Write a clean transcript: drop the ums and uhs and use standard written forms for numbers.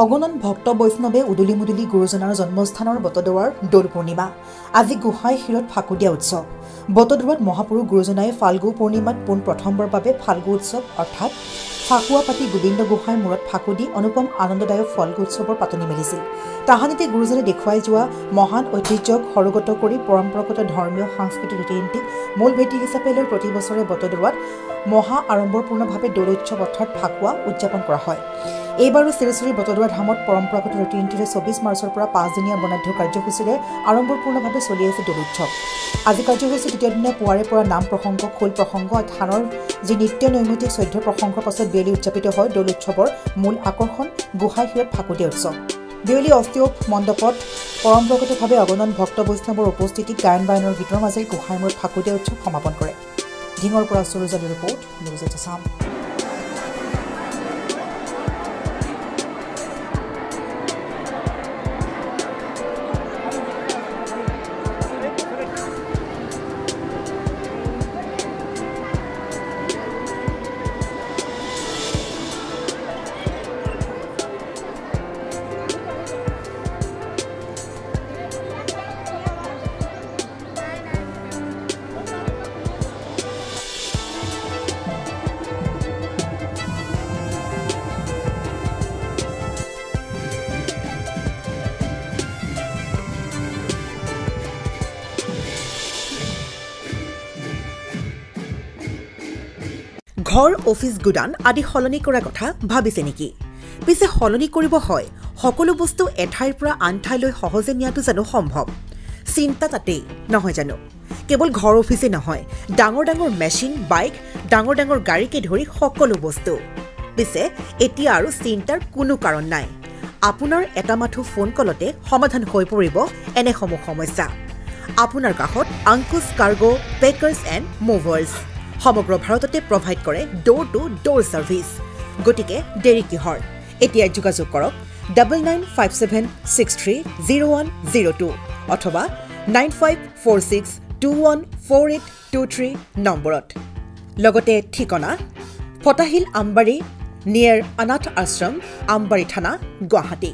অগণন ভক্ত বৈষ্ণৱে উদুলি মুদুলি গুৰুজনাৰ জন্মস্থানৰ বটদ্ৰৱাৰ দৌল পূৰ্ণিমা আজি গোহাঁই শিৰত ফাকুদিয়া উৎসৱ বটদ্ৰৱাৰত মহাপুৰুষ গুৰুজনাই ফাল্গু পূৰ্ণিমাত পোন প্ৰথমবাৰৰ বাবে ফাল্গু উৎসৱ অৰ্থাৎ ফাকুৱা পাতি গোবিন্দ গোহাঁইৰ মূৰত ফাকুদি অনুপম আনন্দদায়ক ফাল্গু উৎসৱৰ পাতনি মেলিছিল তাহানিতে গুৰুজনে দেখুৱাই যোৱা মহান ঐতিহ্যক সৰগত কৰি পৰম্পৰাগত ধৰ্মীয় সাংস্কৃতিক ৰীতি-নীতিক মূল ভেটি হিচাপে লৈ প্ৰতি বছৰে বটদ্ৰৱাৰত মহা আড়ম্বৰপূৰ্ণভাৱে দৌল উৎসৱ অৰ্থাৎ ফাকুৱা উদযাপন কৰা হয় এইবাৰো শ্ৰীশ্ৰী বটদ্ৰৱা ধামত পৰম্পৰাগত ৰীতি-নীতিৰে 24 মাৰ্চৰ পৰা 5 দিনীয়া বৰ্ণাঢ্য কাৰ্যসূচীৰে আড়ম্বৰপূৰ্ণভাৱে চলি আছে দৌল উৎসৱ আজি কাৰ্যসূচী দ্বিতীয় দিনা পুৱাৰে পৰা নাম প্ৰসংগ খোল প্ৰসংগ থানৰ যি নিত্য নৈমিত্তিক 14 প্ৰসংগৰ পাছত বেলি উদযাপিত হয় দৌল উৎসৱৰ মূল আকৰ্ষণ গোহাঁই শিৰত ফাকুদিয়া উৎসৱ বেলি অস্তিওপ মণ্ডপত পৰম্পৰাগতভাৱে অগণন ভক্ত বৈষ্ণৱৰ উপস্থিতিত গায়ন বায়নৰ গীতৰ মাজেৰে গোহাঁই মূৰত ফাকুদিয়া উৎসৱ সমাপন কৰে ঢিঙৰ পৰা সুৰজালী ৰিপৰ্ট নিউজ আছাম ঘৰ অফিস গুদান আদি সলনি কৰা কথা ভাবিছে নেকি পিছে সলনি কৰিব হয় সকলো বস্তু এঠাইৰ পৰা আন ঠাইলৈ সহজে নিয়াটো জানো সম্ভৱ চিন্তা তাতেই নহয় জানো কেৱল ঘৰ অফিসে নহয় ডাঙৰ ডাঙৰ মেচিন বাইক ডাঙৰ ডাঙৰ গাড়ীকে ধৰি সকলো বস্তু পিছে এতিয়া আৰু চিন্তাৰ কোনো কাৰণ নাই আপোনাৰ এটা মাথো ফোন কলতে সমাধান হৈ পৰিব এনেসমূহ সমস্যা আপোনাৰ কাষত আংকুশ কাৰ্গো পেকাৰ্ছ এণ্ড মুভাৰ্ছ সমগ্ৰ ভাৰততে প্ৰভাইড কৰে ডোৰ টু ডোৰ সাৰ্ভিস গতিকে দেৰি কিহৰ এতিয়া যোগাযোগ কৰক 9957630102 অথবা 9546214823 নম্বৰত লগতে ঠিকনা ফটাহিল আমবাৰী নিয়াৰ অনাথ আশ্ৰম আমবাৰী থানা গুৱাহাটী